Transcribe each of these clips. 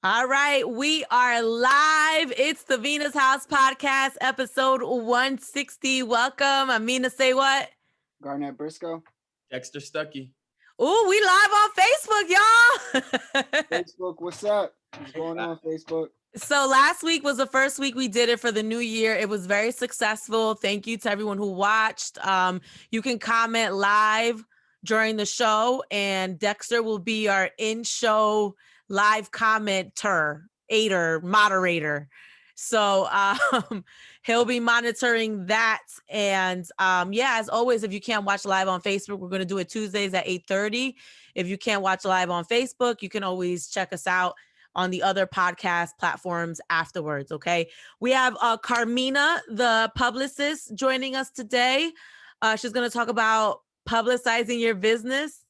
All right, we are live. It's the Venus House Podcast, episode 160. Welcome. I'm Mina SayWhat. Garnett, Briscoe. Dexter, Stuckey. Ooh, we live on Facebook, y'all. Facebook, what's up? What's going on, Facebook? So last week was the first week we did it for the new year. It was very successful. Thank you to everyone who watched. You can comment live during the show, and Dexter will be our in-show live commenter, moderator. So he'll be monitoring that. And as always, if you can't watch live on Facebook, we're going to do it Tuesdays at 8:30. If you can't watch live on Facebook, you can always check us out on the other podcast platforms afterwards. Okay. We have Carmena, the publicist, joining us today. She's going to talk about publicizing your business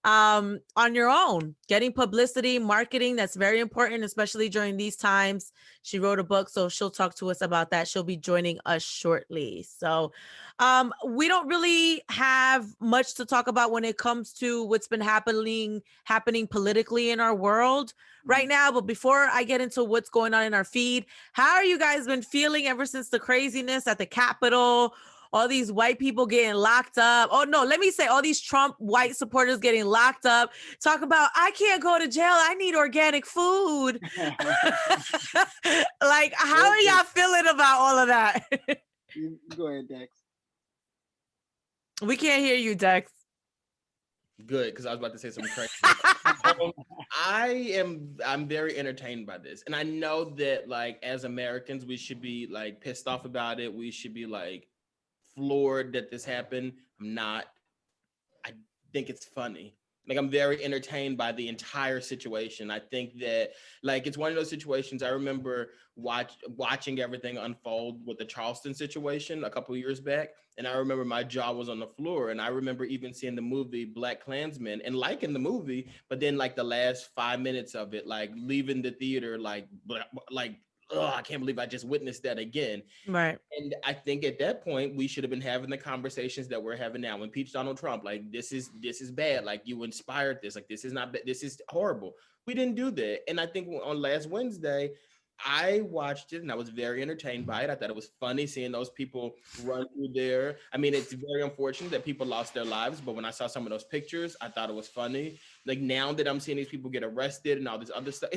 on your own, getting publicity, marketing. That's very important, especially during these times. She wrote a book, so she'll talk to us about that. She'll be joining us shortly. So we don't really have much to talk about when it comes to what's been happening politically in our world right now. But before I get into what's going on in our feed, how are you guys been feeling ever since the craziness at the Capitol? All these white people getting locked up. Oh, no, let me say all these Trump white supporters getting locked up. Talk about, I can't go to jail. I need organic food. Like, how are y'all feeling about all of that? You go ahead, Dex. We can't hear you, Dex. Good, because I was about to say something crazy. I'm very entertained by this. And I know that, like, as Americans, we should be, like, pissed off about it. We should be, like, floored that this happened. I'm not. I think it's funny. Like, I'm very entertained by the entire situation. I think that, like, it's one of those situations. I remember watching everything unfold with the Charleston situation a couple of years back, and I remember my jaw was on the floor. And I remember even seeing the movie Black Klansman and liking the movie, but then, like, the last 5 minutes of it, like, leaving the theater, like, oh, I can't believe I just witnessed that again. Right. And I think at that point, we should have been having the conversations that we're having now. Impeach Donald Trump. Like, this is bad. Like, you inspired this. Like, this is not bad. This is horrible. We didn't do that. And I think on last Wednesday, I watched it and I was very entertained by it. I thought it was funny seeing those people run through there. I mean, it's very unfortunate that people lost their lives, but when I saw some of those pictures, I thought it was funny. Like, now that I'm seeing these people get arrested and all this other stuff,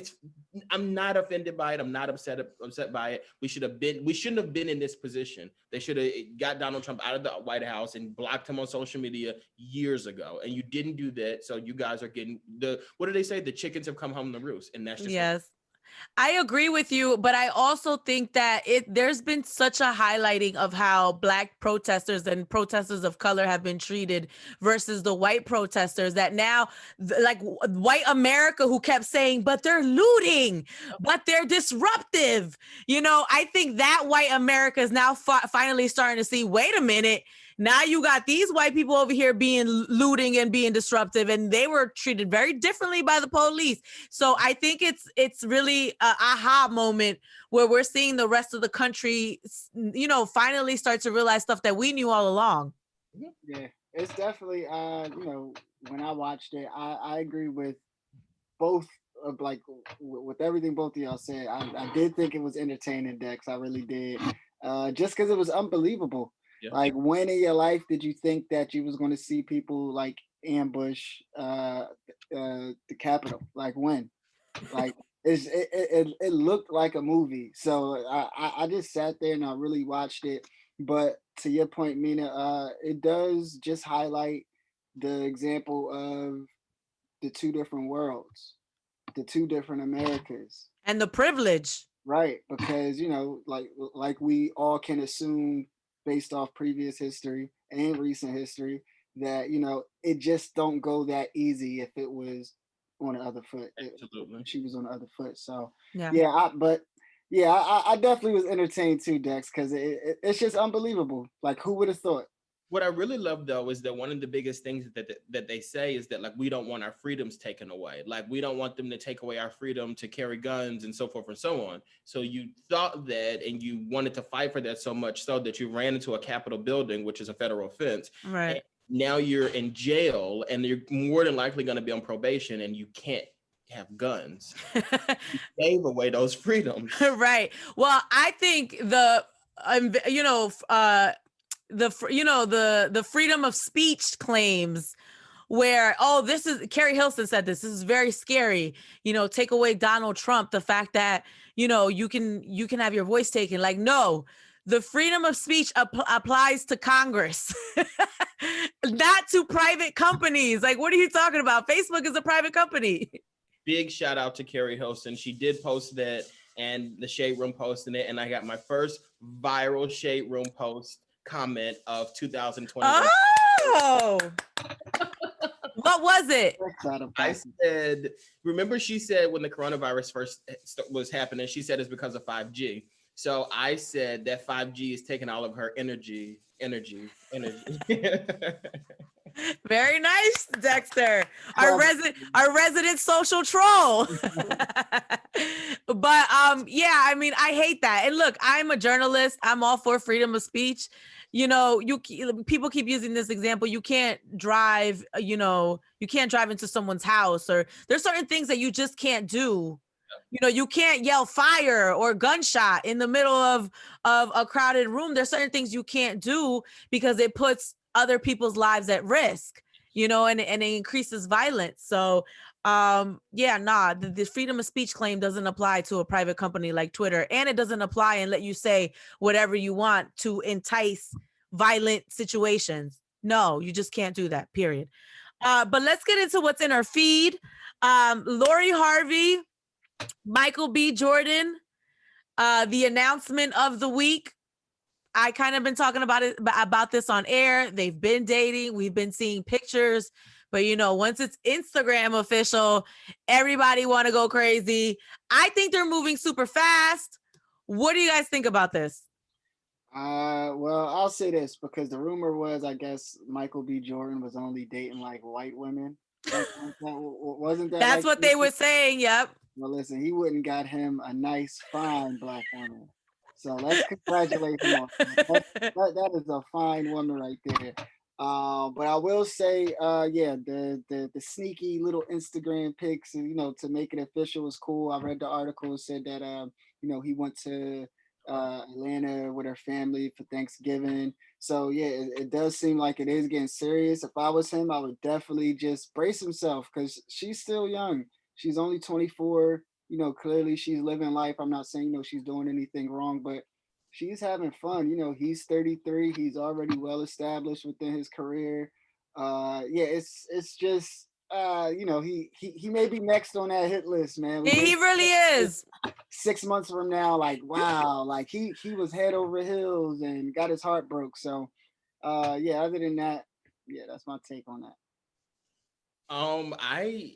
I'm not offended by it. I'm not upset by it. We shouldn't have been in this position. They should have got Donald Trump out of the White House and blocked him on social media years ago. And you didn't do that. So you guys are getting what do they say? The chickens have come home to roost. And that's just yes. I agree with you, but I also think that there's been such a highlighting of how Black protesters and protesters of color have been treated versus the white protesters, that now, like, white America, who kept saying, but they're looting, but they're disruptive. You know, I think that white America is now finally starting to see, wait a minute, now you got these white people over here being looting and being disruptive, and they were treated very differently by the police. So I think it's really an aha moment where we're seeing the rest of the country, you know, finally start to realize stuff that we knew all along. Yeah, it's definitely, you know, when I watched it, I agree with both. Like, with everything both of y'all said, I did think it was entertaining, Dex. I really did, just because it was unbelievable. Yeah. Like, when in your life did you think that you was going to see people, like, ambush the Capitol? Like, when? Like, it looked like a movie. So I just sat there and I really watched it. But to your point, Mina, it does just highlight the example of the two different worlds, the two different Americas, and the privilege. Right, because, you know, like we all can assume based off previous history and recent history that, you know, it just don't go that easy if it was on the other foot. Absolutely. She was on the other foot. So yeah, I definitely was entertained too, Dex, because it's just unbelievable. Like, who would have thought? What I really love, though, is that one of the biggest things that they say is that, like, we don't want our freedoms taken away. Like, we don't want them to take away our freedom to carry guns and so forth and so on. So you thought that, and you wanted to fight for that so much so that you ran into a Capitol building, which is a federal offense. Right. And now you're in jail, and you're more than likely going to be on probation, and you can't have guns. Gave away those freedoms. Right. Well, I think the freedom of speech claims where, this is Carrie Hilson said this is very scary, take away Donald Trump, the fact that, you can have your voice taken. Like, no, the freedom of speech applies to Congress, not to private companies. Like, what are you talking about? Facebook is a private company. Big shout out to Carrie Hilson. She did post that, and the Shade Room posted it, and I got my first viral Shade Room post comment of 2021. Oh, what was it? I said, remember she said when the coronavirus first was happening, she said it's because of 5G. So I said that 5G is taking all of her energy. Very nice, Dexter. Our resident social troll. But yeah, I mean, I hate that. And look, I'm a journalist. I'm all for freedom of speech. People keep using this example. You can't drive, you can't drive into someone's house, or there's certain things that you just can't do. You can't yell fire or gunshot in the middle of a crowded room. There's certain things you can't do because it puts other people's lives at risk, and it increases violence. So the freedom of speech claim doesn't apply to a private company like Twitter, and it doesn't apply and let you say whatever you want to entice violent situations. No, you just can't do that, period. But let's get into what's in our feed. Lori Harvey, Michael B. Jordan, the announcement of the week. I kind of been talking about this on air. They've been dating. We've been seeing pictures, but once it's Instagram official, everybody want to go crazy. I think they're moving super fast. What do you guys think about this? Well, I'll say this, because the rumor was, I guess Michael B. Jordan was only dating like white women. Wasn't that? That's what they were saying. Yep. Well, listen, he wouldn't got him a nice, fine black woman. So let's congratulate him on that. That is a fine woman right there. But I will say, the sneaky little Instagram pics, to make it official was cool. I read the article, said that he went to Atlanta with her family for Thanksgiving. So yeah, it does seem like it is getting serious. If I was him, I would definitely just brace himself, because she's still young. She's only 24. Clearly she's living life. I'm not saying, she's doing anything wrong, but she's having fun. He's 33. He's already well established within his career. It's just, he may be next on that hit list, man. He really is. 6 months from now, like, wow, like he was head over heels and got his heart broke. So, other than that, that's my take on that. I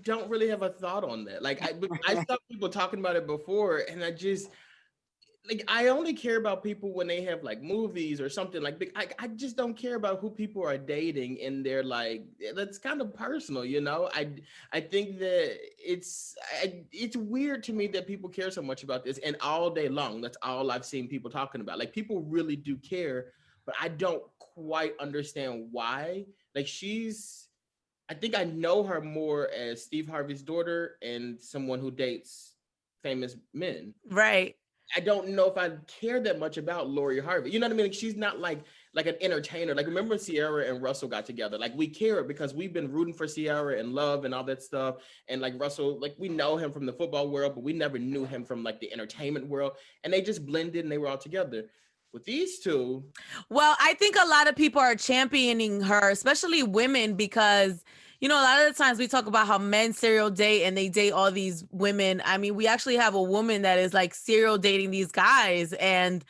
don't really have a thought on that. Like, I saw people talking about it before, and I only care about people when they have like movies or something. Like, I just don't care about who people are dating, and they're like, that's kind of personal, I think that it's weird to me that people care so much about this, and all day long, that's all I've seen people talking about. Like, people really do care, but I don't quite understand why. Like, I think I know her more as Steve Harvey's daughter and someone who dates famous men. Right. I don't know if I care that much about Lori Harvey. You know what I mean? Like, she's not like an entertainer. Like, remember when Ciara and Russell got together? Like, we care because we've been rooting for Ciara and Love and all that stuff. And like Russell, like, we know him from the football world, but we never knew him from like the entertainment world. And they just blended and they were all together. With these two. Well, I think a lot of people are championing her, especially women, because a lot of the times we talk about how men serial date and they date all these women. I mean, we actually have a woman that is like serial dating these guys, and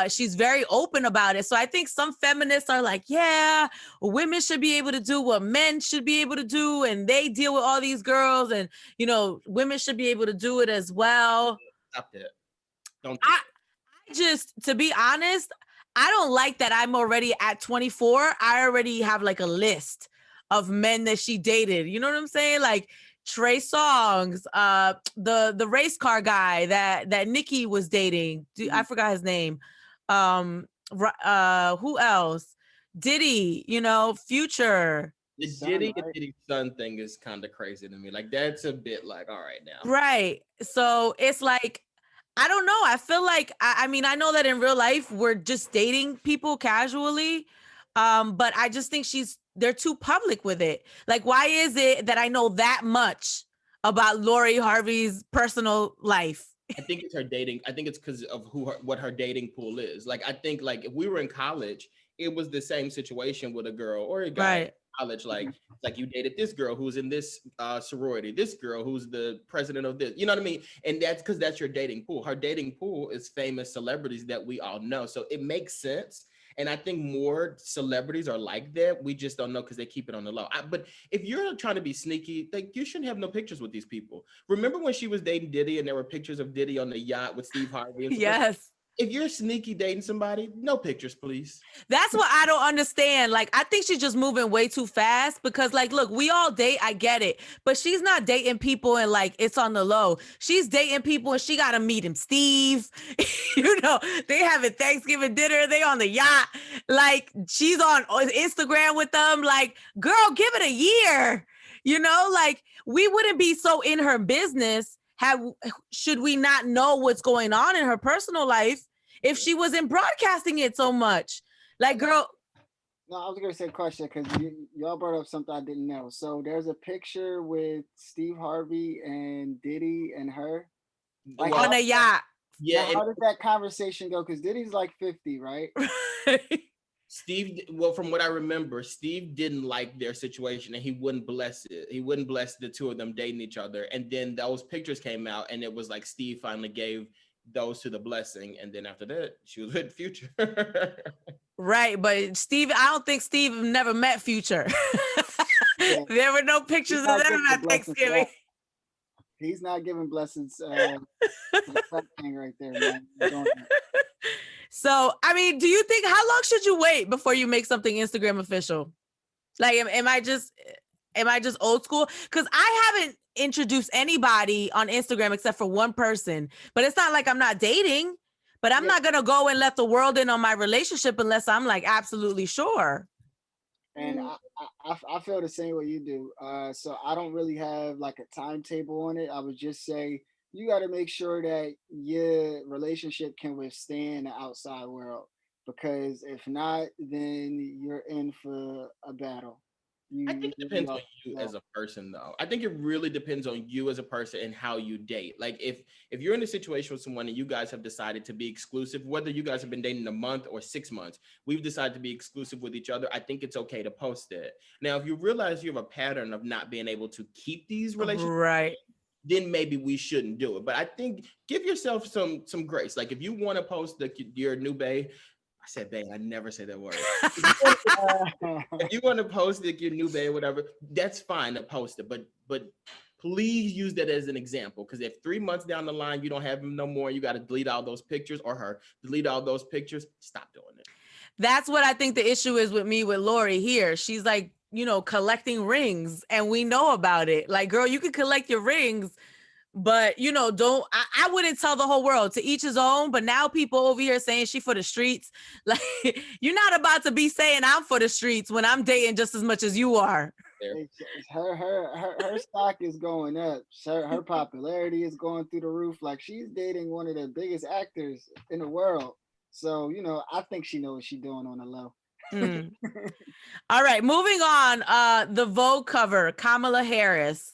she's very open about it. So I think some feminists are like, yeah, women should be able to do what men should be able to do, and they deal with all these girls, and women should be able to do it as well. Stop that. Don't. Just, to be honest, I don't like that I'm already at 24. I already have like a list of men that she dated. You know what I'm saying? Like Trey Songz, the race car guy that Nicki was dating. I forgot his name. Who else? Diddy, Future, The His son, Diddy and right? Diddy's son thing is kind of crazy to me. Like that's a bit like, all right now. Right. So it's like, I don't know. I feel like, I mean, I know that in real life we're just dating people casually. But I just think they're too public with it. Like, why is it that I know that much about Lori Harvey's personal life? I think it's her dating. I think it's because of what her dating pool is. Like, I think like if we were in college, it was the same situation with a girl or a guy in Right. college. Like you dated this girl who's in this sorority, this girl who's the president of this. You know what I mean? And that's because that's your dating pool. Her dating pool is famous celebrities that we all know. So it makes sense. And I think more celebrities are like that. We just don't know because they keep it on the low. But if you're trying to be sneaky, like you shouldn't have no pictures with these people. Remember when she was dating Diddy and there were pictures of Diddy on the yacht with Steve Harvey? And Yes. If you're sneaky dating somebody, no pictures, please. That's what I don't understand. Like, I think she's just moving way too fast because, like, look, we all date. I get it. But she's not dating people and, like, it's on the low. She's dating people and she got to meet him. Steve, you know, they having Thanksgiving dinner. They on the yacht. Like, she's on Instagram with them. Like, girl, give it a year. You know, like, we wouldn't be so in her business should we not know what's going on in her personal life if she wasn't broadcasting it so much. Like, girl. No, I was gonna say a question because y'all brought up something I didn't know. So there's a picture with Steve Harvey and Diddy and her. Like, on a yacht. Yeah. How did that conversation go? Because Diddy's like 50, right? Steve, well, from what I remember, Steve didn't like their situation and he wouldn't bless it. He wouldn't bless the two of them dating each other. And then those pictures came out and it was like Steve finally gave those to the blessing. And then after that, she was with Future. Right. But Steve, I don't think Steve never met Future. Yeah. There were no pictures of them at Thanksgiving. He's not giving blessings to the thing right there, man. So, I mean, do you think, how long should you wait before you make something Instagram official? Like, am I just old school? Because I haven't introduced anybody on Instagram except for one person, but it's not like I'm not dating, but I'm not going to go and let the world in on my relationship unless I'm like absolutely sure. And I feel the same way you do. So I don't really have like a timetable on it. I would just say, you got to make sure that your relationship can withstand the outside world, because if not, then you're in for a battle. I think it depends on you as a person, though. I think it really depends on you as a person and how you date. Like if you're in a situation with someone and you guys have decided to be exclusive, whether you guys have been dating a month or 6 months, we've decided to be exclusive with each other. I think it's okay to post it. Now, if you realize you have a pattern of not being able to keep these relationships, right, then maybe we shouldn't do it. But I think give yourself some grace. Like if you want to post your new bae, I said bae, I never say that word. If you want to post your new bae, whatever, that's fine to post it. But please use that as an example. Because if 3 months down the line you don't have him no more, you got to delete all those pictures, or her delete all those pictures. Stop doing it. That's what I think the issue is with me with Lori here. She's like, you know, collecting rings and we know about it. Like, girl, you can collect your rings, but you know, I wouldn't tell the whole world, to each his own. But now people over here saying she for the streets. Like, you're not about to be saying I'm for the streets when I'm dating just as much as you are. Her stock is going up. Her popularity is going through the roof. Like, she's dating one of the biggest actors in the world. So, you know, I think she knows what she's doing on the low. All right, moving on. The Vogue cover, Kamala Harris.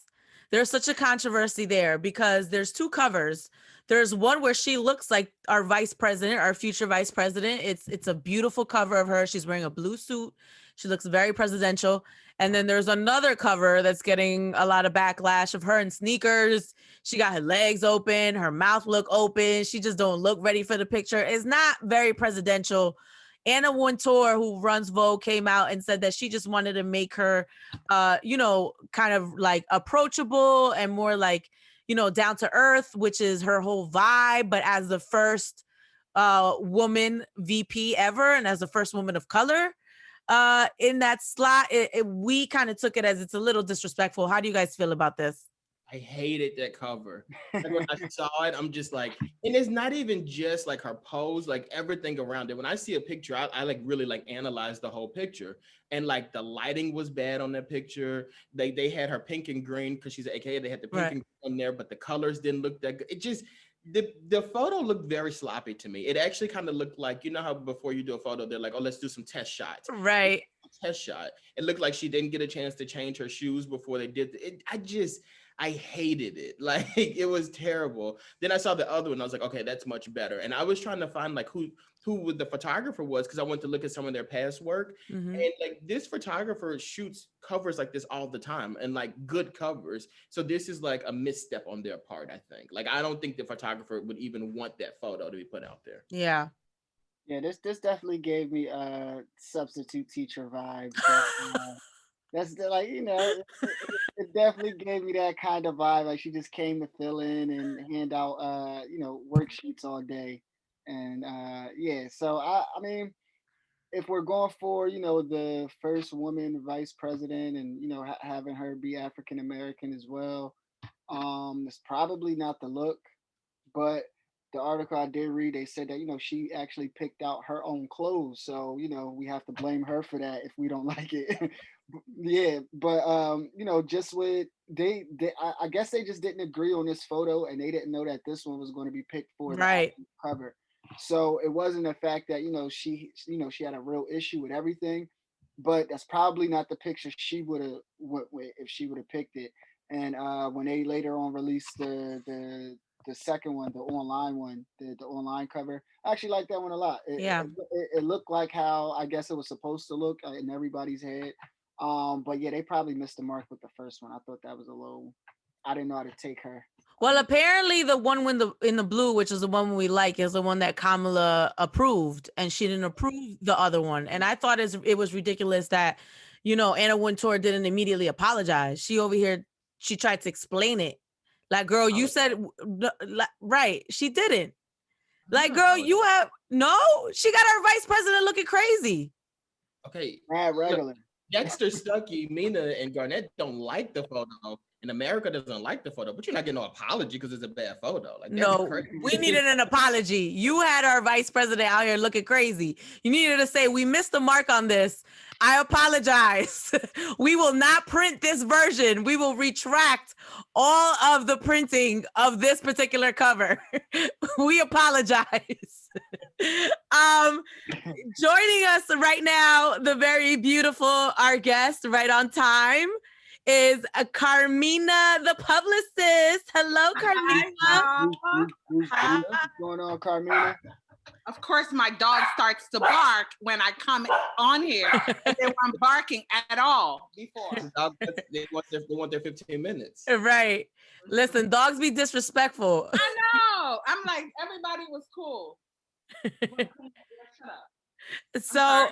There's such a controversy there because there's two covers. There's one where she looks like our vice president, our future vice president. It's a beautiful cover of her. She's wearing a blue suit. She looks very presidential. And then there's another cover that's getting a lot of backlash of her in sneakers. She got her legs open, her mouth look open. She just don't look ready for the picture. It's not very presidential. Anna Wintour, who runs Vogue, came out and said that she just wanted to make her, you know, kind of like approachable and more like, you know, down to earth, which is her whole vibe. But as the first woman VP ever, and as the first woman of color in that slot, we kind of took it as it's a little disrespectful. How do you guys feel about this? I hated that cover. Like when I saw it, I'm just like, and it's not even just like her pose, like everything around it. When I see a picture, I like really like analyze the whole picture. And like the lighting was bad on that picture. They had her pink and green because she's an AKA. They had the pink and green on there, but the colors didn't look that good. It just the photo looked very sloppy to me. It actually kind of looked like, you know how before you do a photo, they're like, oh, let's do some test shots. Right. Test shot. It looked like she didn't get a chance to change her shoes before they did it. I hated it. Like it was terrible. Then I saw the other one. I was like, okay, that's much better. And I was trying to find like who the photographer was because I went to look at some of their past work. Mm-hmm. And like this photographer shoots covers like this all the time and like good covers. So this is like a misstep on their part, I think. Like I don't think the photographer would even want that photo to be put out there. Yeah. Yeah, this definitely gave me substitute teacher vibes. That's like, it definitely gave me that kind of vibe. Like she just came to fill in and hand out worksheets all day. And yeah, so I mean, if we're going for, the first woman vice president and, having her be African American as well, it's probably not the look, but the article I did read, they said that, she actually picked out her own clothes. So, we have to blame her for that if we don't like it. Yeah. But, just with I guess they just didn't agree on this photo and they didn't know that this one was going to be picked for the cover. So it wasn't the fact that, she had a real issue with everything, but that's probably not the picture she would have went with if she would have picked it. And when they later on released the second one, the online one, the online cover, I actually like that one a lot. It looked like how I guess it was supposed to look in everybody's head. But yeah, they probably missed the mark with the first one. I thought that was a little. I didn't know how to take her. Well, apparently the one in the blue, which is the one we like, is the one that Kamala approved, and she didn't approve the other one. And I thought it was ridiculous that, Anna Wintour didn't immediately apologize. She over here, she tried to explain it. Like, girl, you said, right. She didn't. Like, girl, she got her vice president looking crazy. Okay. Mad regular. Dexter, Stuckey, Mina, and Garnett don't like the photo. And America doesn't like the photo, but you're not getting no apology because it's a bad photo. Like, no, crazy. We needed an apology. You had our vice president out here looking crazy. You needed to say, we missed the mark on this. I apologize. We will not print this version. We will retract all of the printing of this particular cover. We apologize. Joining us right now, the very beautiful, our guest right on time, is Carmena, the publicist. Hello, Carmena. Hi. What's going on, Carmena? Of course, my dog starts to bark when I come on here. And they weren't barking at all before. They want their 15 minutes. Right. Listen, dogs be disrespectful. I know. I'm like, everybody was cool. So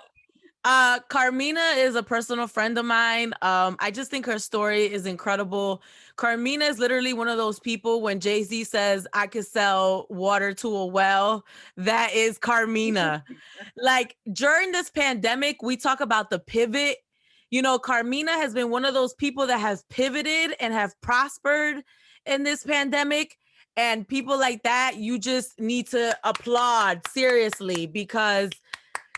Carmena is a personal friend of mine. I just think her story is incredible. Carmena is literally one of those people when Jay-Z says, I could sell water to a well, that is Carmena. Like during this pandemic, we talk about the pivot. Carmena has been one of those people that has pivoted and have prospered in this pandemic. And people like that, you just need to applaud seriously, because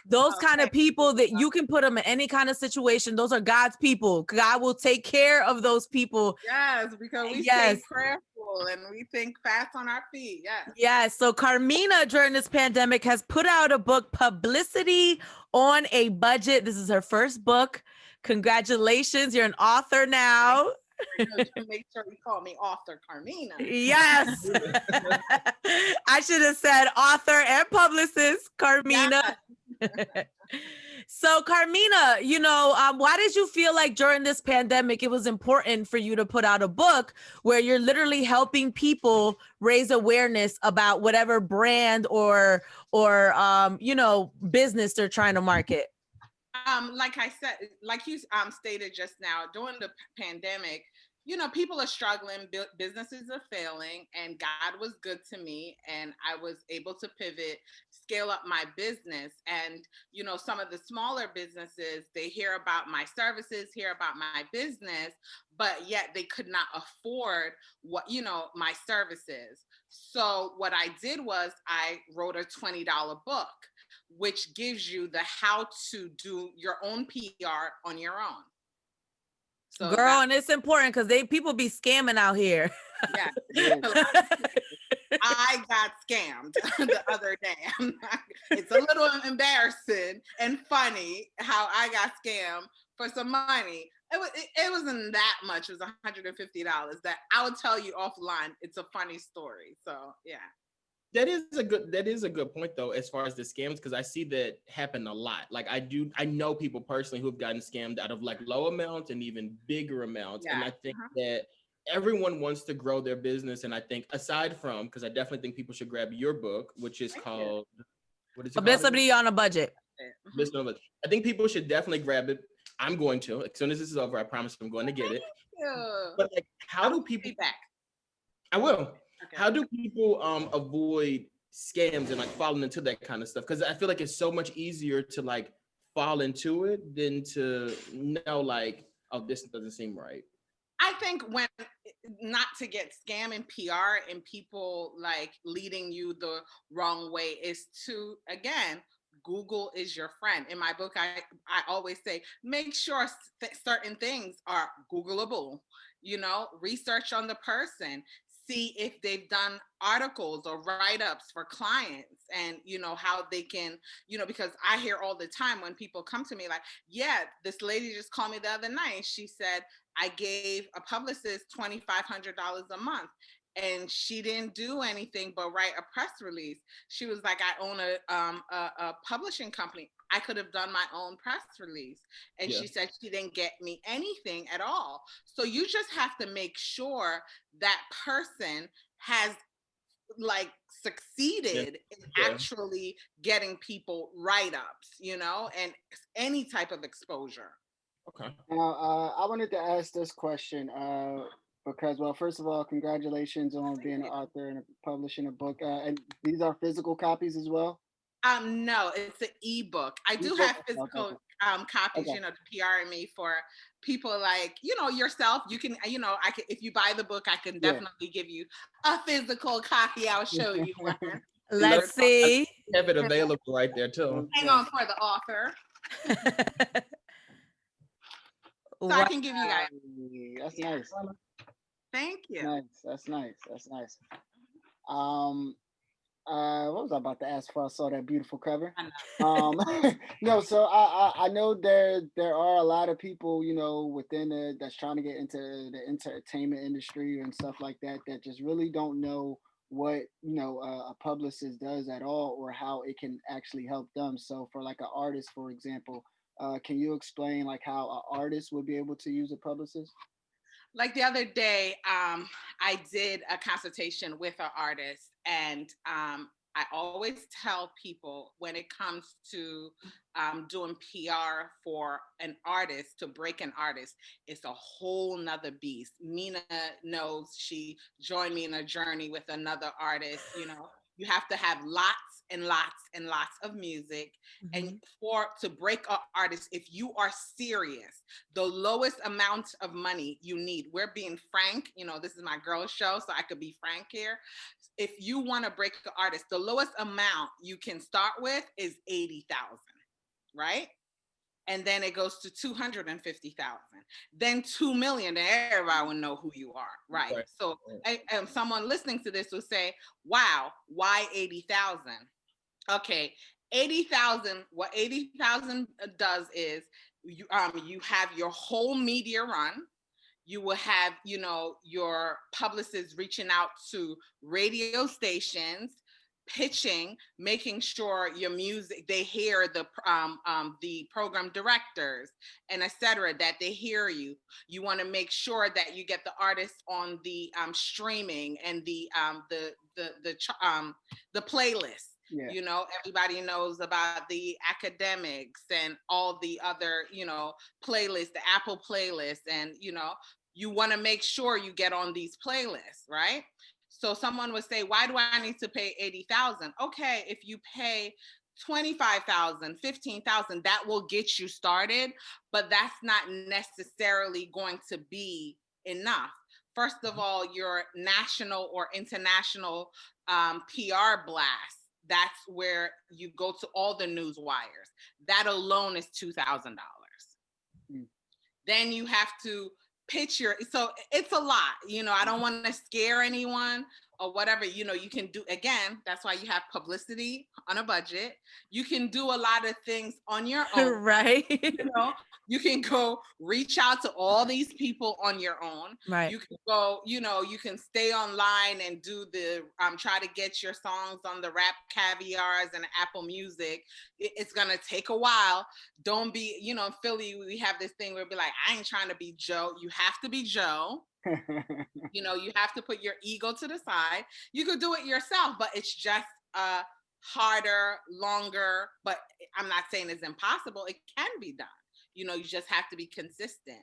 those kind of people that you can put them in any kind of situation, those are God's people. God will take care of those people. Yes, because we stay prayerful and we think fast on our feet. Yes. Yes. So Carmena during this pandemic has put out a book, Publicity on a Budget. This is her first book. Congratulations. You're an author now. Make sure you call me author Carmena. Yes. I should have said author and publicist Carmena. Yes. So Carmena, why did you feel like during this pandemic it was important for you to put out a book where you're literally helping people raise awareness about whatever brand or business they're trying to market? Like I said, like you stated just now, during the pandemic, people are struggling, businesses are failing, and God was good to me, and I was able to pivot, scale up my business. And, some of the smaller businesses, they hear about my services, hear about my business, but yet they could not afford what, my services. So what I did was I wrote a $20 book, which gives you the how to do your own PR on your own. So girl, and it's important because people be scamming out here. Yeah. Yeah. I got scammed the other day. It's a little embarrassing and funny how I got scammed for some money. It wasn't that much. It was $150 that I would tell you offline. It's a funny story. So yeah. That is a good point though, as far as the scams, because I see that happen a lot. Like I know people personally who've gotten scammed out of like low amounts and even bigger amounts. Yeah. And I think that everyone wants to grow their business. And I think aside from, because I definitely think people should grab your book, which is called, what is it called? Publicity on a Budget. Publicity on a Budget. I think people should definitely grab it. I'm going to, as soon as this is over, I promise I'm going to get it. But like, how do people, I will. Okay. How do people avoid scams and like falling into that kind of stuff? Because I feel like it's so much easier to like fall into it than to know like, oh, this doesn't seem right. I think when not to get scam and PR and people like leading you the wrong way is to, again, Google is your friend. In my book, I always say, make sure certain things are Googleable, research on the person. See if they've done articles or write-ups for clients and, how they can, because I hear all the time when people come to me like, yeah, this lady just called me the other night. She said, I gave a publicist $2,500 a month and she didn't do anything but write a press release. She was like, I own a publishing company. I could have done my own press release. And she said she didn't get me anything at all. So you just have to make sure that person has like succeeded in actually getting people write-ups, and any type of exposure. Okay. Now, I wanted to ask this question because, well, first of all, congratulations on being an author and publishing a book. And these are physical copies as well? No, it's an ebook. I do have physical copies, the PR me for people like, yourself. You can, I can, if you buy the book, I can definitely give you a physical copy. I'll show you one. Let's see. Have it available right there too. Hang on for the author. So I can give you guys. That's nice. Thank you. That's nice. What was I about to ask for? I saw that beautiful cover. No, so I know there are a lot of people, within that's trying to get into the entertainment industry and stuff like that just really don't know what a publicist does at all or how it can actually help them. So for like an artist, for example, can you explain like how an artist would be able to use a publicist? Like the other day, I did a consultation with an artist, and I always tell people when it comes to doing PR for an artist, to break an artist, it's a whole nother beast. Mina knows, she joined me in a journey with another artist. You have to have lots and lots and lots of music. Mm-hmm. And to break an artist, if you are serious, the lowest amount of money you need, we're being frank, this is my girl show, so I could be frank here. If you want to break an artist, the lowest amount you can start with is $80,000, right? And then it goes to $250,000, then $2 million, and everybody will know who you are, right? So someone listening to this will say, wow, why 80,000? Okay, 80,000, what 80,000 does is you have your whole media run. You will have, your publicists reaching out to radio stations, pitching, making sure your music, they hear the program directors and et cetera, that they hear you. You want to make sure that you get the artists on the streaming and the playlist. Yeah. Everybody knows about the academics and all the other, playlists, the Apple playlist, and, you want to make sure you get on these playlists, right? So someone would say, why do I need to pay 80,000? Okay, if you pay 25,000, 15,000, that will get you started, but that's not necessarily going to be enough. First of all, your national or international PR blast. That's where you go to all the news wires. That alone is $2,000. Then you have to pitch so it's a lot, I don't want to scare anyone or whatever, you can do, again, that's why you have Publicity on a Budget. You can do a lot of things on your own. Right. You can go reach out to all these people on your own. Right. You can go, you can stay online and do the, try to get your songs on the Rap Caviars and Apple Music. It's going to take a while. Don't be, in Philly, we have this thing where it'll be like, I ain't trying to be Joe. You have to be Joe. You have to put your ego to the side. You could do it yourself, but it's just harder, longer, but I'm not saying it's impossible. It can be done. You just have to be consistent.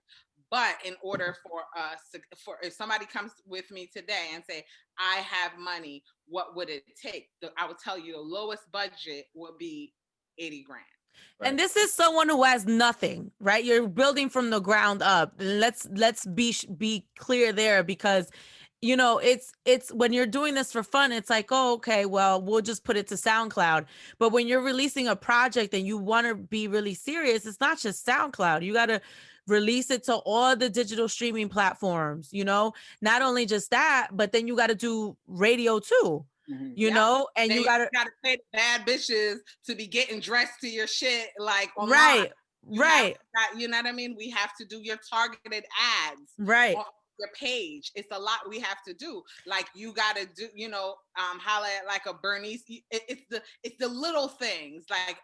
But in order for if somebody comes with me today and say, I have money, what would it take? I would tell you the lowest budget would be 80 grand. Right. And this is someone who has nothing, right? You're building from the ground up. Let's be clear there, because it's when you're doing this for fun, it's like, oh, okay, well, we'll just put it to SoundCloud. But when you're releasing a project and you want to be really serious, it's not just SoundCloud. You got to release it to all the digital streaming platforms, not only just that, but then you got to do radio too. You gotta pay bad bitches to be getting dressed to your shit, like right. You know what I mean? We have to do your targeted ads, right? On your page. It's a lot we have to do. Like you gotta do, holla at like a Bernice. It's the little things. Like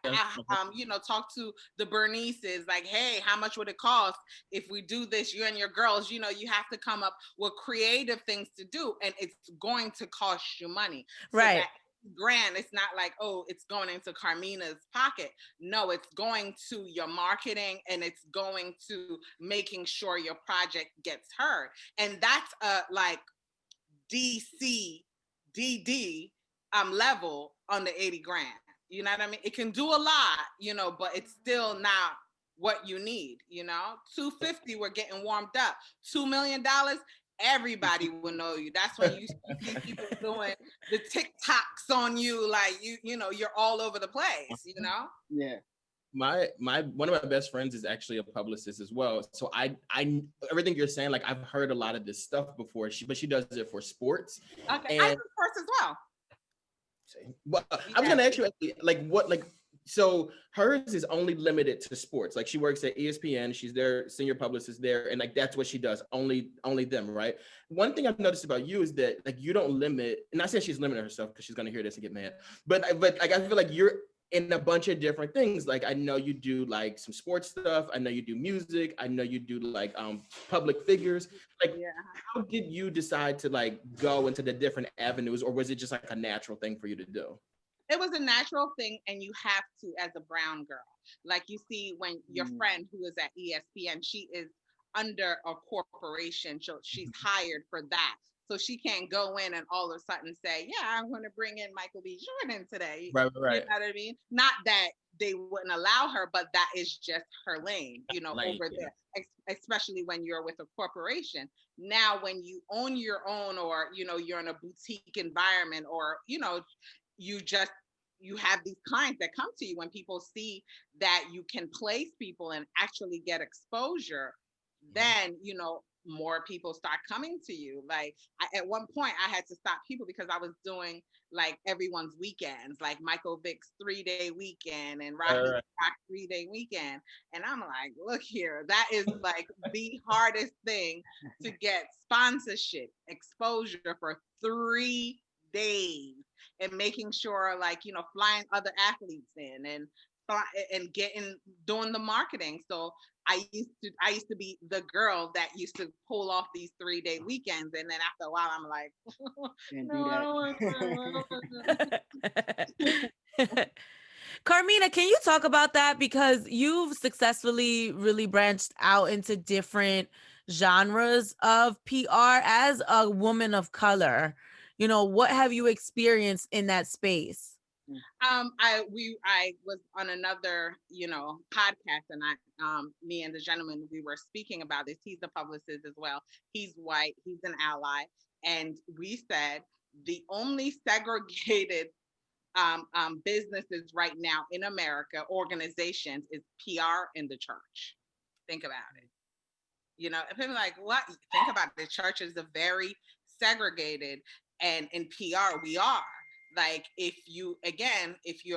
talk to the Bernices. Like, hey, how much would it cost if we do this? You and your girls, you have to come up with creative things to do, and it's going to cost you money. Right. So grand, it's not like, oh, it's going into Carmena's pocket. No, it's going to your marketing, and it's going to making sure your project gets heard. And that's like DD level on the 80 grand. You know what I mean? It can do a lot, but it's still not what you need. 250, we're getting warmed up. $2 million, everybody will know you. That's when you see people doing the TikToks on you, like you're all over the place. Yeah. My one of my best friends is actually a publicist as well. So I everything you're saying, like I've heard a lot of this stuff before. But she does it for sports. Okay, I do sports as well. Well, I was gonna ask you actually, so hers is only limited to sports. Like she works at ESPN, she's their senior publicist there, and like that's what she does. Only them, right? One thing I've noticed about you is that like you don't limit, and I say she's limiting herself because she's gonna hear this and get mad. But like I feel like you're in a bunch of different things. Like I know you do like some sports stuff. I know you do music. I know you do like public figures. Like how did you decide to like go into the different avenues, or was it just like a natural thing for you to do? It was a natural thing, and you have to as a brown girl. Like you see when your friend who is at ESPN, she is under a corporation, so she's hired for that. So she can't go in and all of a sudden say, yeah, I'm going to bring in Michael B. Jordan today. Right. You know what I mean? Not that they wouldn't allow her, but that is just her lane, over there, especially when you're with a corporation. Now, when you own your own, or, you're in a boutique environment, or, you have these clients that come to you, when people see that you can place people and actually get exposure, then, more people start coming to you. Like at one point I had to stop people because I was doing like everyone's weekends, like Michael Vick's 3-day weekend and Rocky 3-day weekend. And I'm like, look here, that is like the hardest thing to get sponsorship exposure for 3 days, and making sure like, flying other athletes in and doing the marketing. So I used to be the girl that used to pull off these 3-day weekends, and then after a while I'm like, Carmena, can you talk about that? Because you've successfully really branched out into different genres of PR as a woman of color. What have you experienced in that space? I was on another, podcast, and me and the gentleman, we were speaking about this. He's a publicist as well. He's white. He's an ally, and we said the only segregated businesses right now in America, organizations, is PR and the church. Think about it. And people are like, what? Think about it. The church is a very segregated, and in PR we are. Like, if you're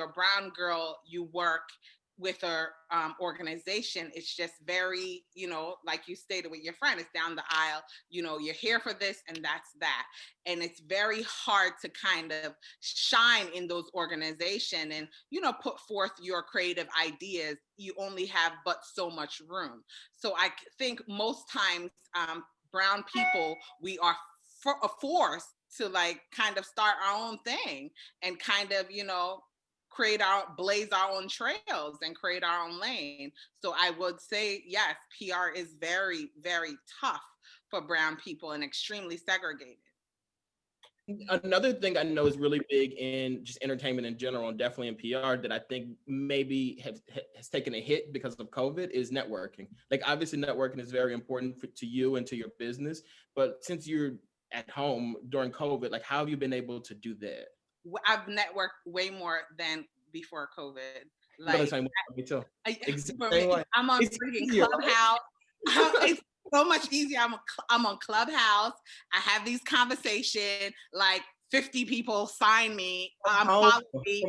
a brown girl, you work with a organization, it's just very, like you stated with your friend, it's down the aisle, you're here for this and that's that. And it's very hard to kind of shine in those organizations and, put forth your creative ideas. You only have but so much room. So I think most times brown people, we are forced to like kind of start our own thing and kind of, blaze our own trails and create our own lane. So I would say, yes, PR is very, very tough for brown people and extremely segregated. Another thing I know is really big in just entertainment in general, and definitely in PR, that I think maybe has taken a hit because of COVID is networking. Like, obviously networking is very important to you and to your business, but since you're at home during COVID, like, how have you been able to do that? I've networked way more than before COVID. Like, me too. I'm on freaking Clubhouse. It's so much easier. I'm on Clubhouse. I have these conversations. Like 50 people sign me. Follow me.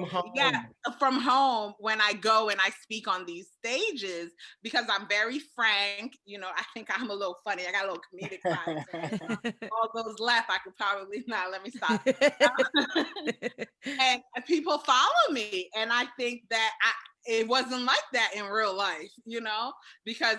From home when I go and I speak on these stages, because I'm very frank. I think I'm a little funny. I got a little comedic side. All those left, I could probably not. Let me stop. And people follow me, and I think that it wasn't like that in real life, because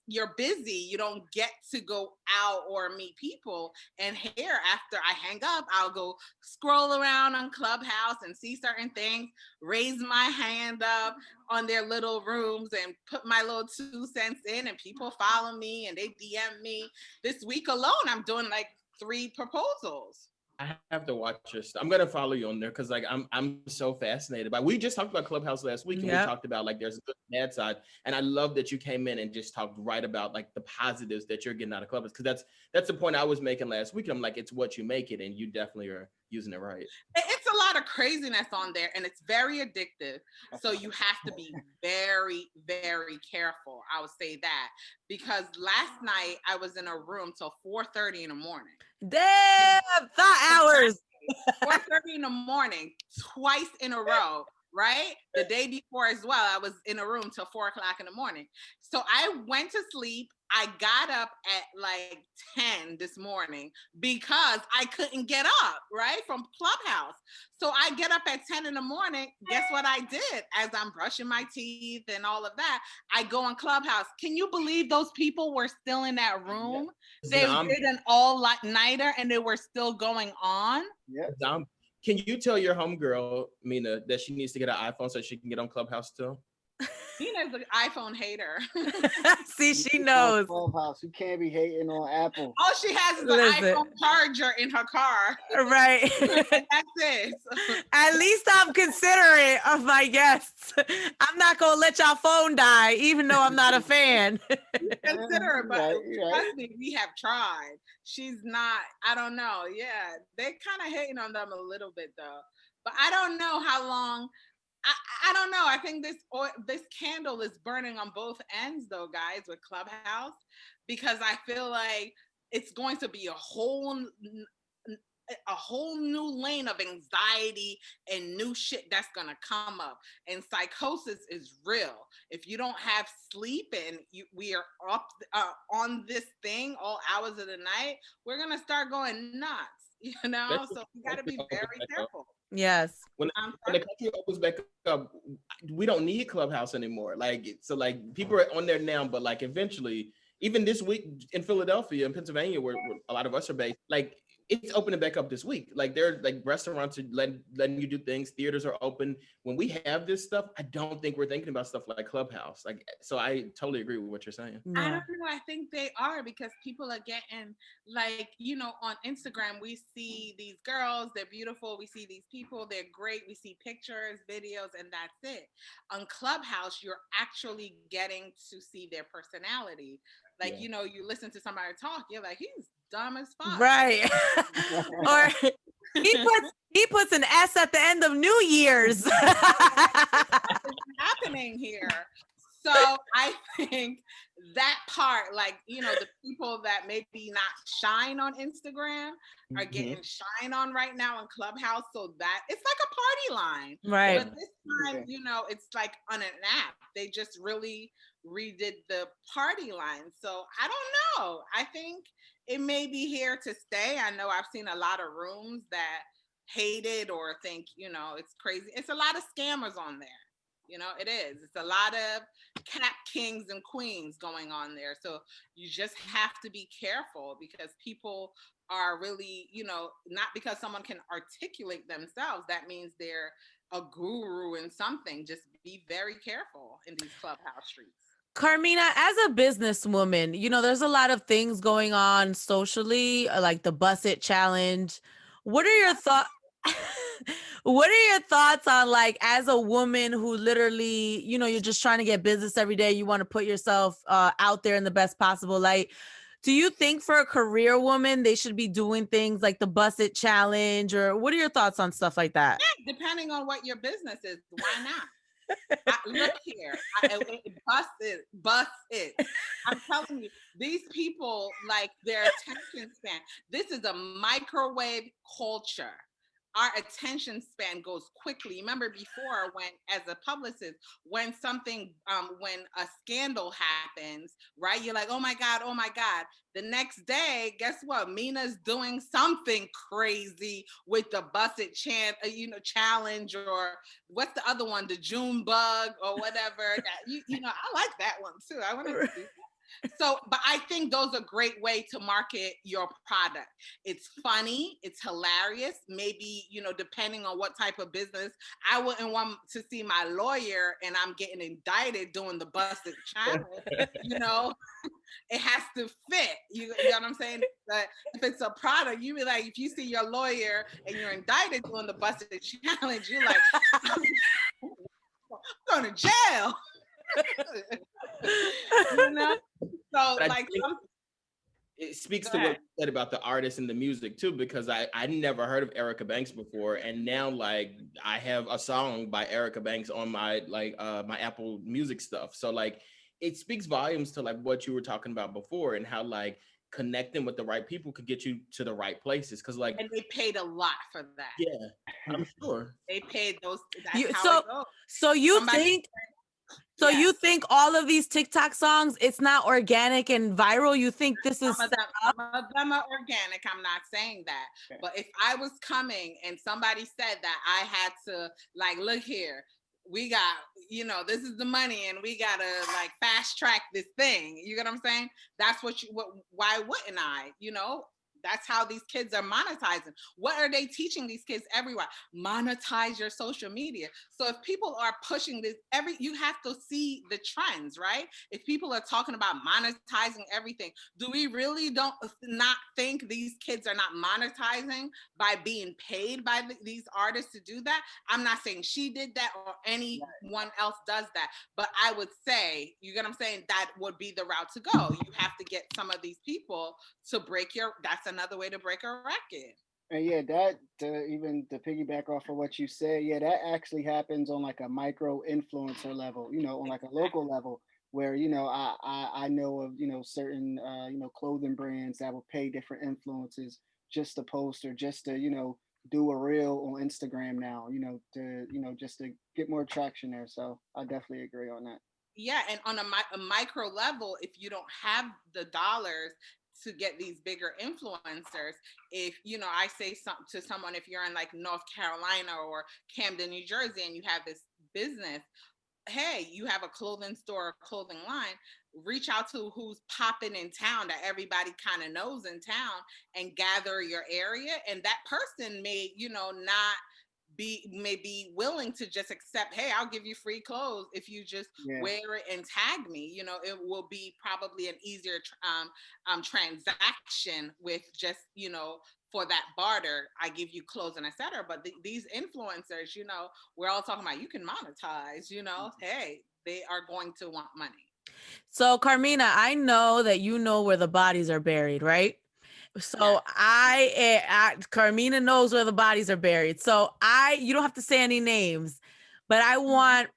you're busy. You don't get to go out or meet people. And here, after I hang up, I'll go scroll around on Clubhouse and see certain things, raise my hand up on their little rooms and put my little 2 cents in, and people follow me and they DM me. This week alone, I'm doing like 3 proposals. I have to watch your stuff. I'm gonna follow you on there because like I'm so fascinated by. We just talked about Clubhouse last week, and we talked about like there's a good and bad side, and I love that you came in and just talked right about like the positives that you're getting out of Clubhouse, because that's the point I was making last week. And I'm like, it's what you make it, and you definitely are using it right. It's a lot of craziness on there, and it's very addictive. So you have to be very, very careful. I would say that, because last night I was in a room till 4:30 in the morning. Damn, thought hours. 4:30 in the morning, twice in a row, right? The day before as well, I was in a room till 4 o'clock in the morning. So I went to sleep. I got up at like 10 this morning because I couldn't get up, right? From Clubhouse. So I get up at 10 in the morning. Guess what I did? As I'm brushing my teeth and all of that, I go on Clubhouse. Can you believe those people were still in that room? They did an all-nighter and they were still going on. Yeah. Can you tell your homegirl, Mina, that she needs to get an iPhone so she can get on Clubhouse too? Mina's an iPhone hater. See, she knows. Clubhouse. You can't be hating on Apple. All she has is an iPhone charger in her car. Right. That's it. At least I'm considerate of my guests. I'm not going to let y'all phone die, even though I'm not a fan. Consider it, but trust me, we have tried. She's not, I don't know. Yeah, they're kind of hating on them a little bit though. But I don't know how long. I don't know. I think this candle is burning on both ends though, guys, with Clubhouse, because I feel like it's going to be a whole new lane of anxiety and new shit that's going to come up. And psychosis is real. If you don't have sleep and we are up on this thing all hours of the night, we're going to start going nuts, So you got to be very careful. Yes. When the country opens back up, we don't need Clubhouse anymore. Like, so like people are on there now, but like eventually, even this week in Philadelphia and Pennsylvania, where a lot of us are based, like it's opening back up this week. Like they're like restaurants are letting you do things. Theaters are open. When we have this stuff, I don't think we're thinking about stuff like Clubhouse. Like, so I totally agree with what you're saying. I Yeah. don't know. I think they are because people are getting like, on Instagram, we see these girls, they're beautiful. We see these people, they're great. We see pictures, videos, and that's it. On Clubhouse, you're actually getting to see their personality. Like, Yeah. you listen to somebody talk, you're like, he's dumb as fuck. Right. Or he puts an S at the end of New Year's. What's happening here? So I think that part, like, the people that maybe not shine on Instagram are getting shine on right now in Clubhouse. So that it's like a party line. Right. But this time, it's like on an app. They just really redid the party line. So I don't know. I think it may be here to stay. I know I've seen a lot of rooms that hate it or think, it's crazy. It's a lot of scammers on there. It is. It's a lot of cat kings and queens going on there. So you just have to be careful because people are really, not because someone can articulate themselves, that means they're a guru in something. Just be very careful in these Clubhouse streets. Carmena, as a businesswoman, there's a lot of things going on socially, like the Bus It Challenge. What are your thoughts? What are your thoughts on, like, as a woman who literally, you're just trying to get business every day, you want to put yourself out there in the best possible light? Do you think for a career woman, they should be doing things like the Bus It Challenge, or what are your thoughts on stuff like that? Yeah, depending on what your business is, why not? Look here, bust it. I'm telling you, these people, like, their attention span. This is a microwave culture. Our attention span goes quickly. Remember before, when, as a publicist, when something, when a scandal happens, right? You're like, oh my God. The next day, guess what? Mina's doing something crazy with the Busset challenge, or what's the other one? The June bug or whatever. That I like that one too. I want to do that. So, but I think those are a great way to market your product. It's funny, it's hilarious. Maybe, depending on what type of business, I wouldn't want to see my lawyer and I'm getting indicted doing the Busted challenge. It has to fit. You know what I'm saying? But if it's a product, you be like, if you see your lawyer and you're indicted doing the Busted challenge, you're like, I'm going to jail. So, like, it speaks to what you said about the artists and the music too, because I never heard of Erica Banks before, and now, like, I have a song by Erica Banks on my my Apple Music stuff. So, like, it speaks volumes to, like, what you were talking about before, and how, like, connecting with the right people could get you to the right places. Because, like, and they paid a lot for that. Yeah, I'm sure they paid those. That's how it goes. So you think? So you think all of these TikTok songs, it's not organic and viral? You think this is some of them are organic. I'm not saying that. But if I was coming and somebody said that, I had to, like, look here, we got, this is the money and we got to, like, fast track this thing. You get what I'm saying? That's why wouldn't I? That's how these kids are monetizing. What are they teaching these kids everywhere? Monetize your social media. So if people are pushing this, you have to see the trends, right? If people are talking about monetizing everything, do we really not think these kids are not monetizing by being paid by these artists to do that? I'm not saying she did that or anyone else does that, but I would say, you get what I'm saying? That would be the route to go. You have to get some of these people to that's another way to break a record. And yeah, that even to piggyback off of what you said, yeah, that actually happens on, like, a micro influencer level, on, like, a local level, where I know of certain clothing brands that will pay different influencers just to post or just to do a reel on Instagram now, just to get more traction there. So I definitely agree on that. Yeah, and on a micro level, if you don't have the dollars to get these bigger influencers, if I say something to someone, if you're in, like, North Carolina or Camden, New Jersey, and you have this business, hey, you have a clothing store or clothing line, reach out to who's popping in town that everybody kind of knows in town and gather your area. And that person may, not may be willing to just accept, hey, I'll give you free clothes if you just wear it and tag me. It will be probably an easier transaction with just, for that barter, I give you clothes and etc. But these influencers, we're all talking about, you can monetize, hey, they are going to want money. So Carmena, I know that you know where the bodies are buried, right? So Carmena knows where the bodies are buried. So you don't have to say any names, but I want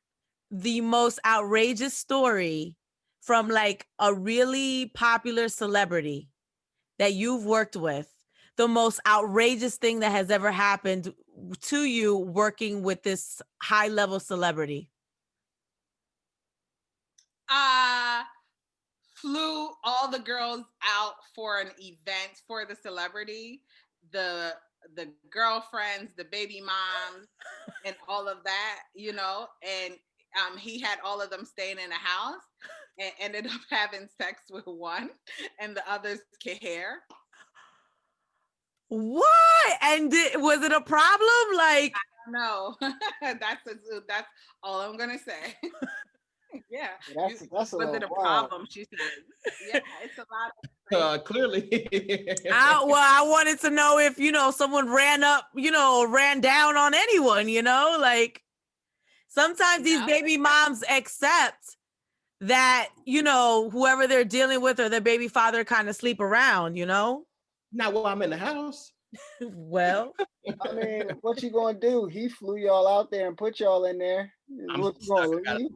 the most outrageous story from like a really popular celebrity that you've worked with. The most outrageous thing that has ever happened to you working with this high level celebrity. Flew all the girls out for an event for the celebrity, the girlfriends, the baby moms, and all of that, and he had all of them staying in a house and ended up having sex with one and the others care. What? And was it a problem? Like, no, that's all I'm gonna say. Yeah, that's was it a problem? She said, "Yeah, it's a lot of." Clearly. I wanted to know if someone ran down on anyone. Like sometimes these baby moms accept that whoever they're dealing with or their baby father kind of sleep around. Not while I'm in the house. Well, I mean, what you gonna do? He flew y'all out there and put y'all in there. What's going on?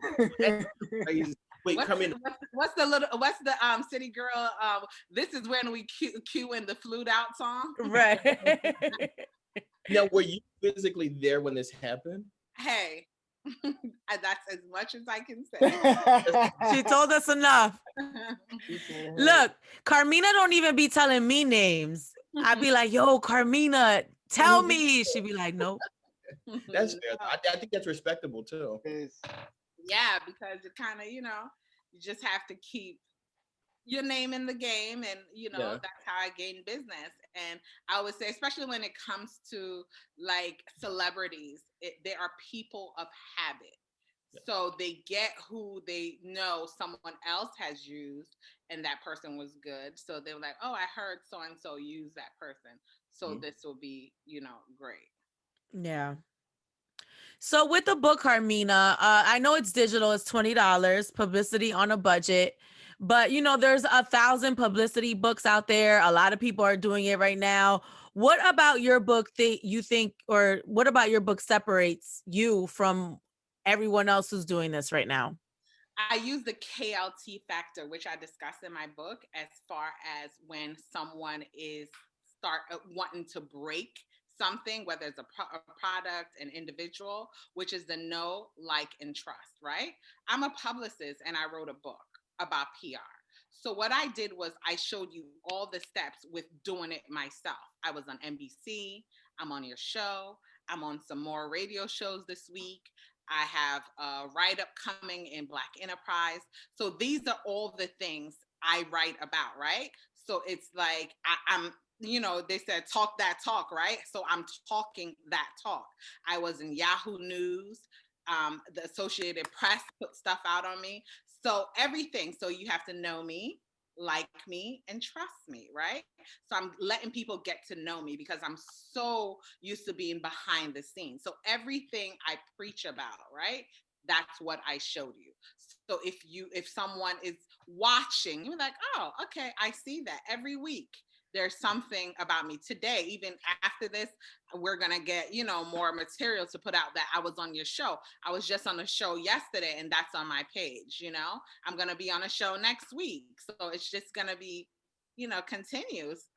Wait, what's the city girl? This is when we cue in the flute out song. Right. Now, were you physically there when this happened? Hey, that's as much as I can say. She told us enough. Look, Carmena don't even be telling me names. I'd be like, yo, Carmena, tell me. She'd be like, nope. That's fair. I think that's respectable too. Yeah, because it kind of, you just have to keep your name in the game, and that's how I gain business. And I would say, especially when it comes to like celebrities, they are people of habit. So they get who they know someone else has used and that person was good. So they were like, oh, I heard so-and-so use that person. So this will be, great. Yeah. So with the book, Carmena, I know it's digital. It's $20, Publicity on a Budget. But, there's 1,000 publicity books out there. A lot of people are doing it right now. What about your book what about your book separates you from everyone else who's doing this right now? I use the KLT factor, which I discuss in my book, as far as when someone is wanting to break something, whether it's a product, an individual, which is the know, like, and trust, right? I'm a publicist and I wrote a book about PR. So what I did was I showed you all the steps with doing it myself. I was on NBC, I'm on your show, I'm on some more radio shows this week. I have a write-up coming in Black Enterprise. So these are all the things I write about, right? So it's like I'm they said talk that talk, right? So I'm talking that talk. I was in Yahoo News. The Associated Press put stuff out on me. So everything. So you have to know me, like me, and trust me, right? So I'm letting people get to know me because I'm so used to being behind the scenes. So everything I preach about, right? That's what I showed you. So if someone is watching, you're like, oh, okay, I see that every week. There's something about me today. Even after this, we're gonna get more material to put out that I was on your show. I was just on a show yesterday, and that's on my page. I'm gonna be on a show next week, so it's just gonna be, continuous.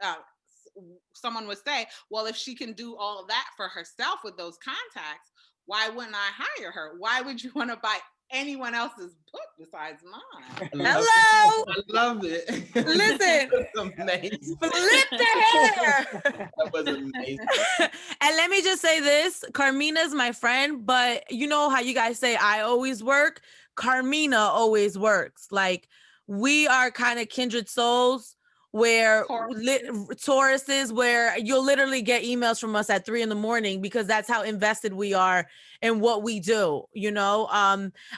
Someone would say, well, if she can do all of that for herself with those contacts, why wouldn't I hire her? Why would you want to buy anyone else's book besides mine. Hello. I love it. Listen. That's amazing. Flip the hair. That was amazing. And let me just say this, Carmena's my friend, but you know how you guys say I always work? Carmena always works. Like, we are kind of kindred souls where Tauruses, where you'll literally get emails from us at 3 a.m. because that's how invested we are in what we do. You know,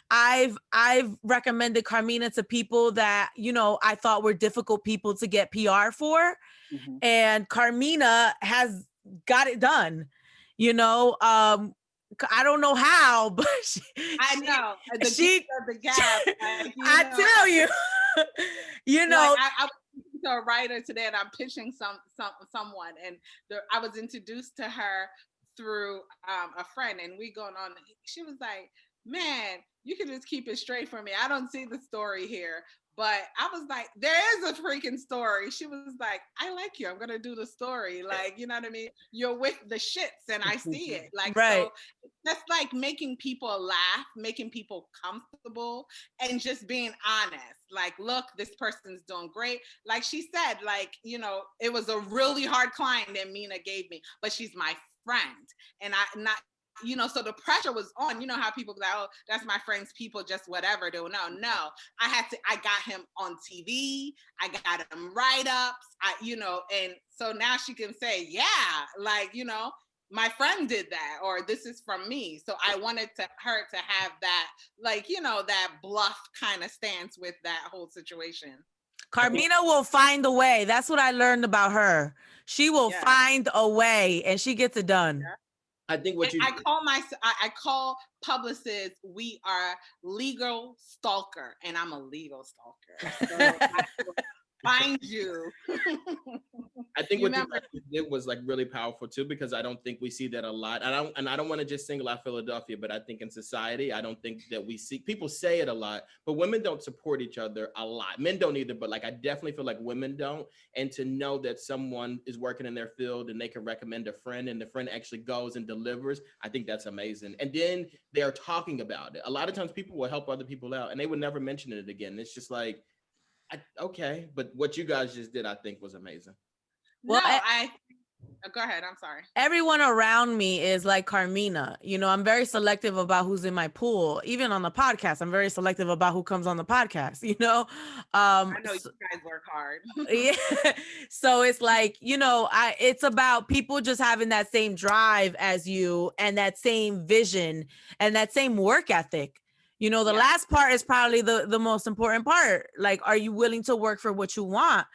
I've recommended Carmena to people that, you know, I thought were difficult people to get PR for. Mhm. And Carmena has got it done, you know. I don't know how, but I know the she gift of the gap. Like, I tell you, you know. Like I was speaking to a writer today, and I'm pitching someone, and I was introduced to her through a friend, and we going on. She was like, "Man, you can just keep it straight for me. I don't see the story here." But I was like, there is a freaking story. She was like, I like you. I'm going to do the story. Like, you know what I mean? You're with the shits and I see it. Like, right. So that's like making people laugh, making people comfortable, and just being honest. Like, look, this person's doing great. Like she said, like, you know, it was a really hard client that Mina gave me, but she's my friend. And you know, so the pressure was on. You know how people go, oh, that's my friend's people, just whatever. No, I got him on TV. I got him write-ups. You know, and so now she can say, yeah, like, you know, my friend did that, or this is from me. So I wanted her to have that, like, you know, that bluff kind of stance with that whole situation. Carmena will find a way. That's what I learned about her. She will find a way, and she gets it done. Yeah. I think what I call publicists, we are legal stalker, and I'm a legal stalker. So I will find you. I think what you did was like really powerful too, because I don't think we see that a lot. I don't want to just single out Philadelphia, but I think in society, I don't think that we see, people say it a lot, but women don't support each other a lot. Men don't either, but like I definitely feel like women don't. And to know that someone is working in their field and they can recommend a friend and the friend actually goes and delivers, I think that's amazing. And then they're talking about it. A lot of times people will help other people out and they would never mention it again. It's just like, okay, but what you guys just did, I think was amazing. Well, go ahead. I'm sorry. Everyone around me is like Carmena. You know, I'm very selective about who's in my pool. Even on the podcast, I'm very selective about who comes on the podcast, you know? I know you guys work hard. Yeah. So it's like, you know, it's about people just having that same drive as you and that same vision and that same work ethic. You know, the last part is probably the most important part. Like, are you willing to work for what you want?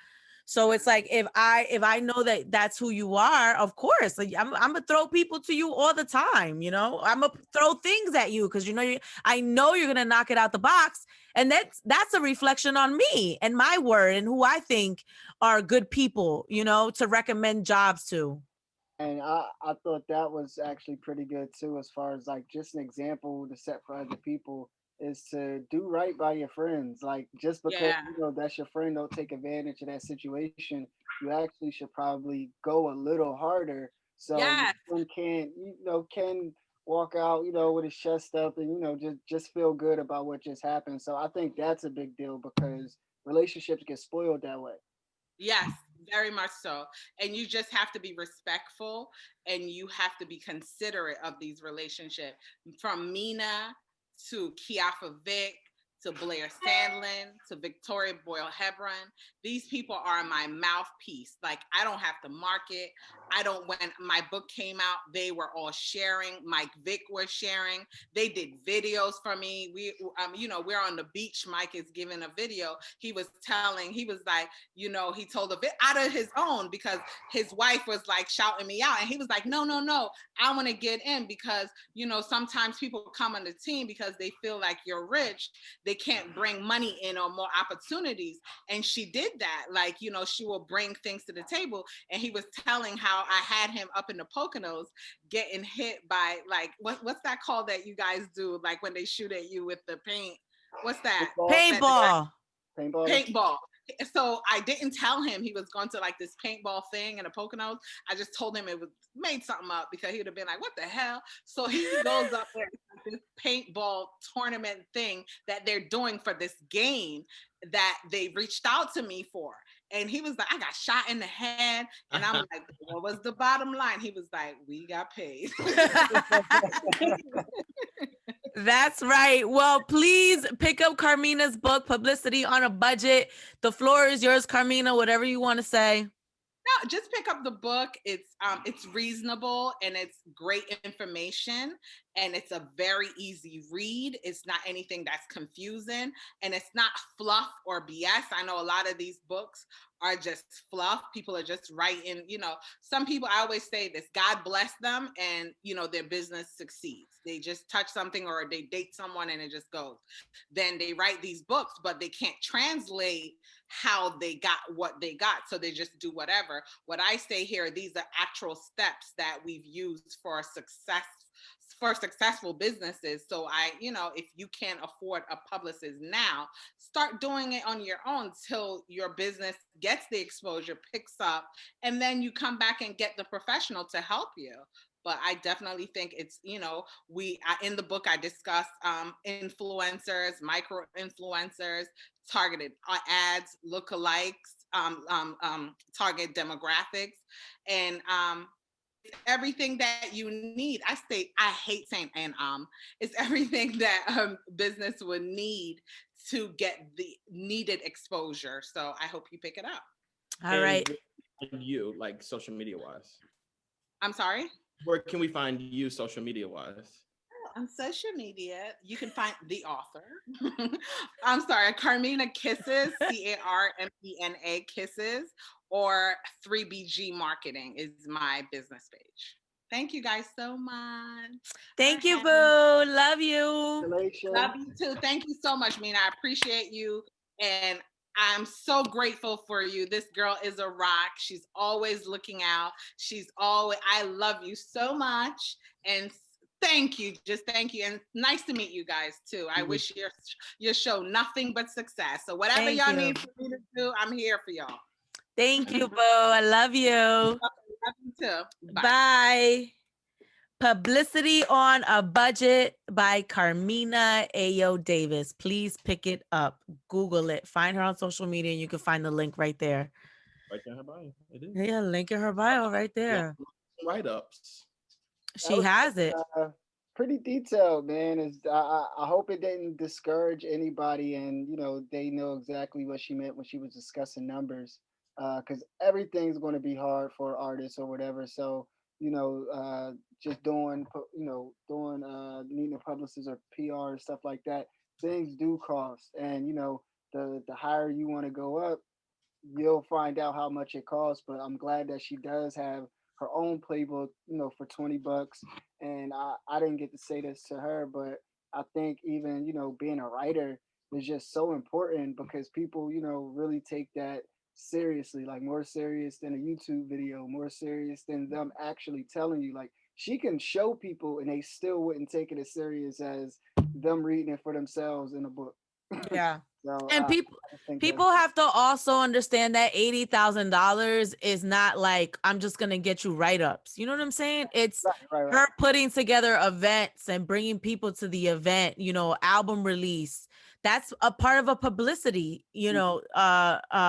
So it's like, if I know that that's who you are, of course, like I'm gonna throw people to you all the time. You know, I'm gonna throw things at you because, you know, I know you're gonna knock it out the box, and that's a reflection on me and my word and who I think are good people, you know, to recommend jobs to. And I thought that was actually pretty good too, as far as like just an example to set for other people is to do right by your friends. Like, just because you know that's your friend, don't take advantage of that situation. You actually should probably go a little harder so one can walk out, you know, with his chest up and, you know, just feel good about what just happened. So I think that's a big deal because relationships get spoiled that way. Yes, very much so. And you just have to be respectful and you have to be considerate of these relationships. From Mina to Kiafa Vick, to Blair Sandlin, to Victoria Boyle Hebron. These people are my mouthpiece. Like, I don't have to market. When my book came out, they were all sharing. Mike Vick was sharing. They did videos for me. We, you know, we're on the beach. Mike is giving a video. He was like, you know, he told a bit out of his own because his wife was like shouting me out. And he was like, no, I want to get in because, you know, sometimes people come on the team because they feel like you're rich. They can't bring money in or more opportunities. And she did that. Like, you know, she will bring things to the table. And he was telling how I had him up in the Poconos getting hit by, like, what's that called that you guys do? Like when they shoot at you with the paint. What's that? Paintball. Paintball. So I didn't tell him he was going to like this paintball thing in the Poconos. I just told him it was made something up because he would have been like, what the hell? So he goes up there this paintball tournament thing that they're doing for this game that they reached out to me for. And he was like, I got shot in the head. And I'm like, what was the bottom line? He was like, we got paid. That's right. Well, please pick up Carmena's book, Publicity on a Budget. The floor is yours, Carmena, whatever you want to say. No, just pick up the book. It's reasonable and it's great information and it's a very easy read. It's not anything that's confusing and it's not fluff or BS. I know a lot of these books are just fluff. People are just writing, some people, I always say this, God bless them and, their business succeeds. They just touch something or they date someone and it just goes. Then they write these books, but they can't translate how they got what they got. So they just do whatever. What I say here, these are actual steps that we've used for successful businesses. So if you can't afford a publicist now, start doing it on your own till your business gets the exposure, picks up, and then you come back and get the professional to help you. But I definitely think it's, in the book, I discuss influencers, micro influencers, targeted ads, lookalikes, target demographics, and everything that you need. I hate saying it's everything that business would need to get the needed exposure. So I hope you pick it up. All right. You, like social media wise. I'm sorry? Where can we find you social media wise? On social media, you can find the author. I'm sorry, Carmena Kisses, Carmena Kisses, or 3BG Marketing is my business page. Thank you guys so much. Thank you, boo. Love you. Congratulations. Love you too. Thank you so much, Mina. I appreciate you. And I'm so grateful for you. This girl is a rock. She's always looking out. I love you so much. And thank you. Just thank you. And nice to meet you guys too. I wish your show nothing but success. So whatever y'all need for me to do, I'm here for y'all. Thank you, boo. I love you. Love you too. Bye. Bye. Publicity on a Budget by Carmena Davis. Please pick it up. Google it. Find her on social media and you can find the link right there. Right there in her bio. It is. Yeah, link in her bio right there. Yeah, write-ups. She has it. Pretty detailed, man. I hope it didn't discourage anybody and, they know exactly what she meant when she was discussing numbers. Because everything's going to be hard for artists or whatever. So, just doing needing a publicist or PR and stuff like that, things do cost. And, the higher you want to go up, you'll find out how much it costs. But I'm glad that she does have her own playbook, for $20. And I didn't get to say this to her, but I think even, being a writer is just so important because people, really take that seriously, like more serious than a YouTube video, more serious than them actually telling you. Like she can show people and they still wouldn't take it as serious as them reading it for themselves in a book. Yeah. So, and people have to also understand that $80,000 is not like, I'm just going to get you write-ups. You know what I'm saying? It's right. her putting together events and bringing people to the event, album release. That's a part of a publicity,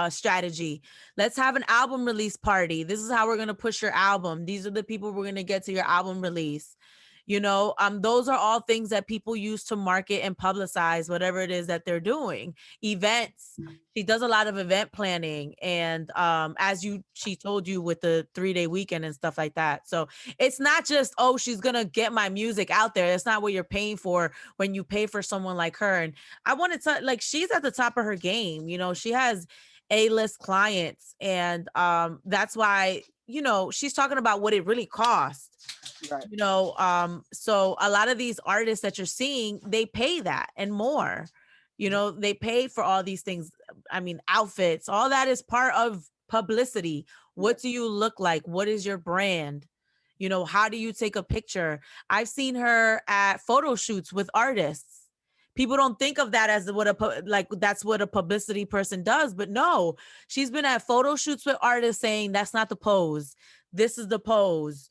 strategy. Let's have an album release party. This is how we're going to push your album. These are the people we're going to get to your album release. Those are all things that people use to market and publicize whatever it is that they're doing. Events. She does a lot of event planning. And she told you with the 3-day weekend and stuff like that. So it's not just, she's going to get my music out there. That's not what you're paying for when you pay for someone like her. And I wanted to, she's at the top of her game. She has A-list clients. And that's why, she's talking about what it really costs. Right. So a lot of these artists that you're seeing, they pay that and more, they pay for all these things. I mean, outfits, all that is part of publicity. What do you look like? What is your brand? How do you take a picture? I've seen her at photo shoots with artists. People don't think of that as that's what a publicity person does, but no, she's been at photo shoots with artists saying that's not the pose. This is the pose,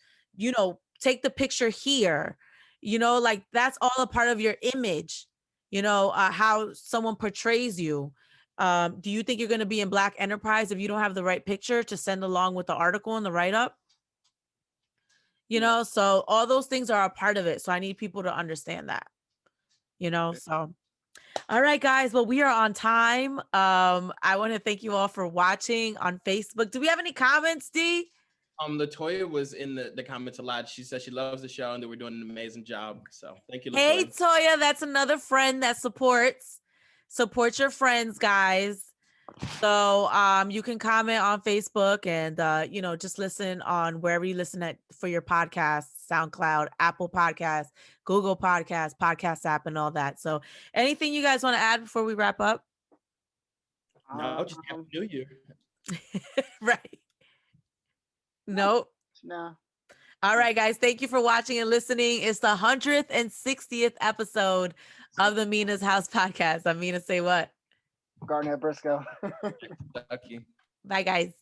take the picture here. You know, like that's all a part of your image, you know, how someone portrays you. Do you think you're going to be in Black Enterprise if you don't have the right picture to send along with the article and the write-up? You know, so all those things are a part of it. So I need people to understand that, you know, so. All right, guys. Well, we are on time. I want to thank you all for watching on Facebook. Do we have any comments, D? Latoya was in the comments a lot. She said she loves the show and that we're doing an amazing job. So thank you, Latoya. Hey, Toya, that's another friend that supports. Support your friends, guys. So you can comment on Facebook and you know, just listen on wherever you listen at for your podcast, SoundCloud, Apple Podcasts, Google Podcasts, Podcast app, and all that. So anything you guys want to add before we wrap up? No, just Happy New Year. Right. Nope. No. All right, guys. Thank you for watching and listening. It's the 160th episode of the Mina's House podcast. I'm Mina SayWhat. Garnett, Briscoe. Stuckey. Bye, guys.